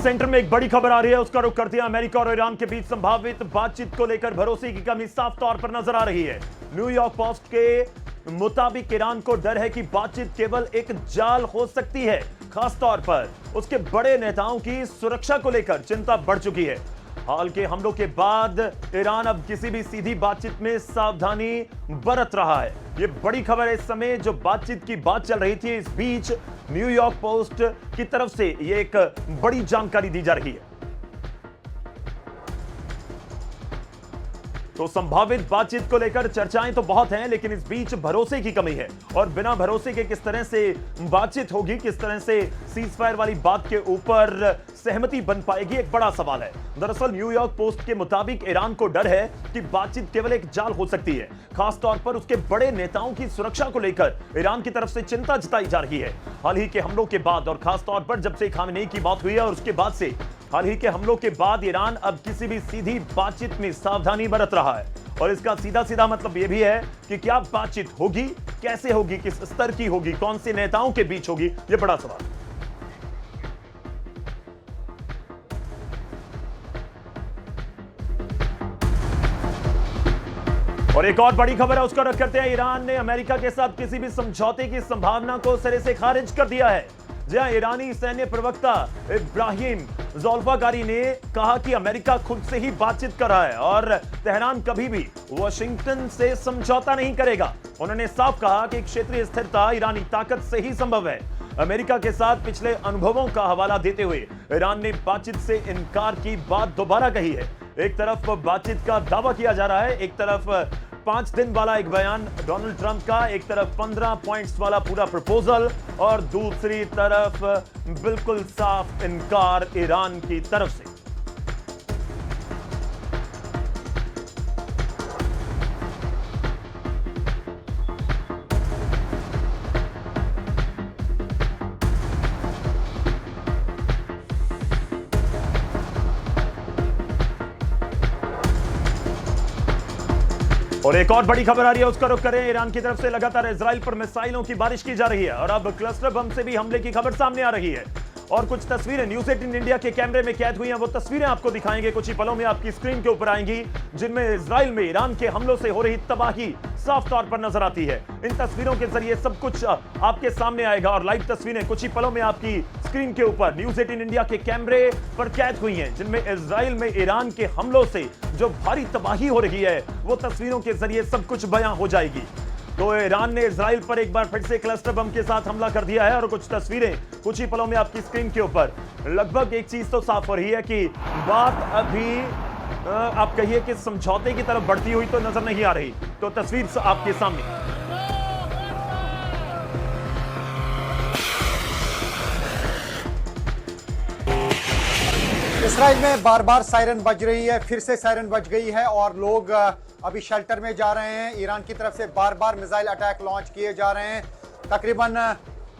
Centre में एक बड़ी खबर आ रही है, उसका रुख करते हैं। अमेरिका और ईरान के बीच संभावित बातचीत को लेकर भरोसे की कमी साफ तौर पर नजर आ रही है। न्यूयॉर्क पोस्ट के मुताबिक ईरान को डर है कि बातचीत केवल एक जाल हो सकती है। खास तौर पर उसके बड़े नेताओं की सुरक्षा को लेकर चिंता बढ़ चुकी है। हाल के हमलों के बाद ईरान अब किसी भी सीधी बातचीत में सावधानी बरत रहा है। यह बड़ी खबर है। इस समय जो बातचीत की बात चल रही थी, इस बीच न्यूयॉर्क पोस्ट की तरफ से यह एक बड़ी जानकारी दी जा रही है। तो संभावित बातचीत को लेकर चर्चाएं तो बहुत हैं, लेकिन इस बीच भरोसे की कमी है। और बिना भरोसे के किस तरह से बातचीत होगी, किस तरह से सीजफायर वाली बात के ऊपर सहमति बन पाएगी, एक बड़ा सवाल है। दरअसल न्यूयॉर्क पोस्ट के मुताबिक ईरान को डर है कि बातचीत केवल एक जाल हो सकती है। खासतौर पर उसके बड़े नेताओं की सुरक्षा को लेकर ईरान की तरफ से चिंता जताई जा रही है। हाल ही के हमलों के बाद और खासतौर पर जब से खामेनेई की बात हुई है और उसके बाद से हाल ही के हमलों के बाद ईरान अब किसी भी सीधी बातचीत में सावधानी बरत रहा है। और इसका सीधा सीधा मतलब यह भी है कि क्या बातचीत होगी, कैसे होगी, किस स्तर की होगी, कौन से नेताओं के बीच होगी, यह बड़ा सवाल। और एक और बड़ी खबर है, उसका रुख करते हैं। ईरान ने अमेरिका के साथ किसी भी समझौते की संभावना को सिरे से खारिज कर दिया है। जहां ईरानी सैन्य प्रवक्ता इब्राहिम ज़ोल्फाकारी ने कहा कि अमेरिका खुद से ही बातचीत कर रहा है और तेहरान कभी भी वाशिंगटन से समझौता नहीं करेगा। उन्होंने साफ कहा कि क्षेत्रीय स्थिरता ईरानी ताकत से ही संभव है। अमेरिका के साथ पिछले अनुभवों का हवाला देते हुए ईरान ने बातचीत से इनकार की बात दोबारा कही है। एक तरफ बातचीत का दावा किया जा रहा है, एक तरफ 5 दिन वाला एक बयान डोनाल्ड ट्रंप का, एक तरफ 15 पॉइंट्स वाला पूरा प्रपोजल और दूसरी तरफ बिल्कुल साफ इनकार ईरान की तरफ से। और एक और बड़ी खबर आ रही है, उसका रुख करें। ईरान की तरफ से लगातार इजराइल पर मिसाइलों की बारिश की जा रही है और अब क्लस्टर बम से भी हमले की खबर सामने आ रही है। और कुछ तस्वीरें न्यूज़ 18 इंडिया के कैमरे में कैद हुई हैं, वो तस्वीरें आपको दिखाएंगे, कुछ ही पलों में आपकी स्क्रीन के ऊपर आएंगी, जिनमें इजराइल में ईरान के हमलों से हो रही तबाही साफ तौर पर नजर आती है। इन तस्वीरों के जरिए सब कुछ आपके सामने आएगा और लाइव तस्वीरें कुछ ही पलों में आपकी स्क्रीन के ऊपर न्यूज़ 18 इंडिया के कैमरे पर कैद हुई हैं, जिनमें इजराइल में ईरान के हमलों से जो भारी तबाही हो रही है वो तस्वीरों के जरिए सब कुछ बयां हो जाएगी। तो ईरान ने इजराइल पर एक बार फिर से क्लस्टर बम के साथ हमला कर दिया है और कुछ तस्वीरें कुछ ही पलों में आपकी स्क्रीन के ऊपर। लगभग एक चीज तो साफ हो रही है कि बात अभी आप कहिए कि समझौते की तरफ बढ़ती हुई तो नजर नहीं आ रही। तो तस्वीर आपके सामने। इजराइल में बार बार सायरन बज रही है, फिर से सायरन बज गई है और लोग अभी शेल्टर में जा रहे हैं। ईरान की तरफ से बार बार मिसाइल अटैक लॉन्च किए जा रहे हैं। तकरीबन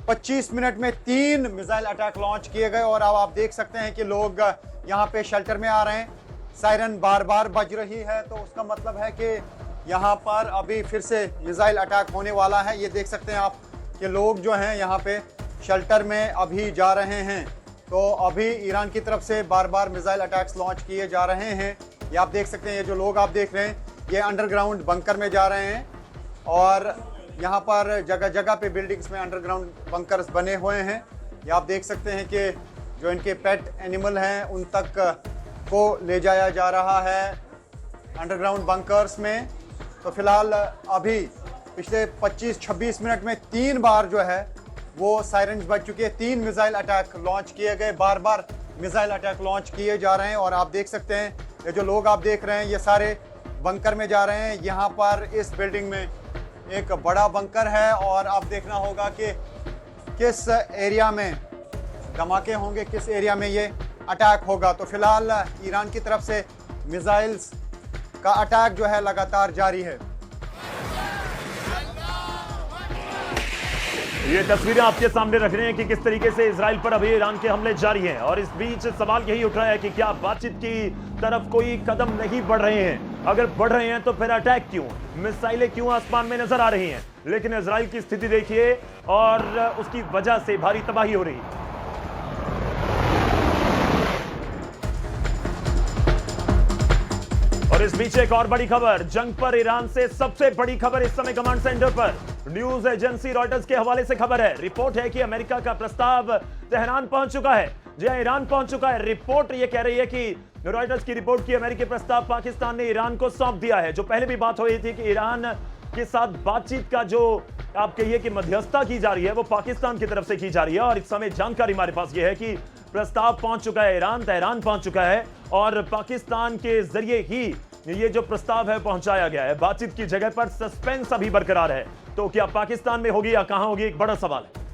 25 मिनट में 3 मिसाइल अटैक लॉन्च किए गए और अब आप देख सकते हैं कि लोग यहाँ पे शेल्टर में आ रहे हैं। सायरन बार बार बज रही है तो उसका मतलब है कि यहाँ पर अभी फिर से मिसाइल अटैक होने वाला है। ये देख सकते हैं आप कि लोग जो हैं यहाँ पे शेल्टर में अभी जा रहे हैं। तो अभी ईरान की तरफ से बार बार मिसाइल अटैक्स लॉन्च किए जा रहे हैं। ये आप देख सकते हैं, ये जो लोग आप देख रहे हैं ये अंडरग्राउंड बंकर में जा रहे हैं और यहाँ पर जगह जगह पे बिल्डिंग्स में अंडरग्राउंड बंकर्स बने हुए हैं। ये आप देख सकते हैं कि जो इनके पेट एनिमल हैं उन तक को ले जाया जा रहा है अंडरग्राउंड बंकर्स में। तो फिलहाल अभी पिछले 25-26 मिनट में 3 बार जो है वो सायरन बज चुके हैं। 3 मिसाइल अटैक लॉन्च किए गए, बार बार मिसाइल अटैक लॉन्च किए जा रहे हैं। और आप देख सकते हैं ये जो लोग आप देख रहे हैं ये सारे बंकर में जा रहे हैं। यहाँ पर इस बिल्डिंग में एक बड़ा बंकर है और अब देखना होगा कि किस एरिया में धमाके होंगे, किस एरिया में ये अटैक होगा। तो फिलहाल ईरान की तरफ से मिसाइल्स का अटैक जो है लगातार जारी है। ये तस्वीरें आपके सामने रख रहे हैं कि किस तरीके से इजराइल पर अभी ईरान के हमले जारी हैं और इस बीच सवाल यही उठ रहा है कि क्या बातचीत की तरफ कोई कदम नहीं बढ़ रहे हैं? अगर बढ़ रहे हैं तो फिर अटैक क्यों, मिसाइलें क्यों आसमान में नजर आ रही हैं? लेकिन इजराइल की स्थिति देखिए और उसकी वजह से भारी तबाही हो रही है। इस बीच एक और बड़ी खबर, जंग पर ईरान से सबसे बड़ी खबर इस समय कमांड सेंटर पर। न्यूज एजेंसी रॉयटर्स के हवाले से खबर है। रिपोर्ट है कि अमेरिका का प्रस्ताव तेहरान पहुंच चुका है। जी हां, ईरान पहुंच चुका है। रिपोर्ट ये कह रही है कि रॉयटर्स की रिपोर्ट की अमेरिकी प्रस्ताव पाकिस्तान ने ईरान को सौंप दिया है। जो पहले भी बात हो रही थी कि ईरान के साथ बातचीत का जो आप कहिए कि मध्यस्थता की जा रही है वो पाकिस्तान की तरफ से की जा रही है, और इस समय जानकारी हमारे पास ये है कि प्रस्ताव पहुंच चुका है ईरान, तेहरान पहुंच चुका है और पाकिस्तान के जरिए ही ये जो प्रस्ताव है पहुंचाया गया है। बातचीत की जगह पर सस्पेंस अभी बरकरार है, तो क्या पाकिस्तान में होगी या कहां होगी, एक बड़ा सवाल है।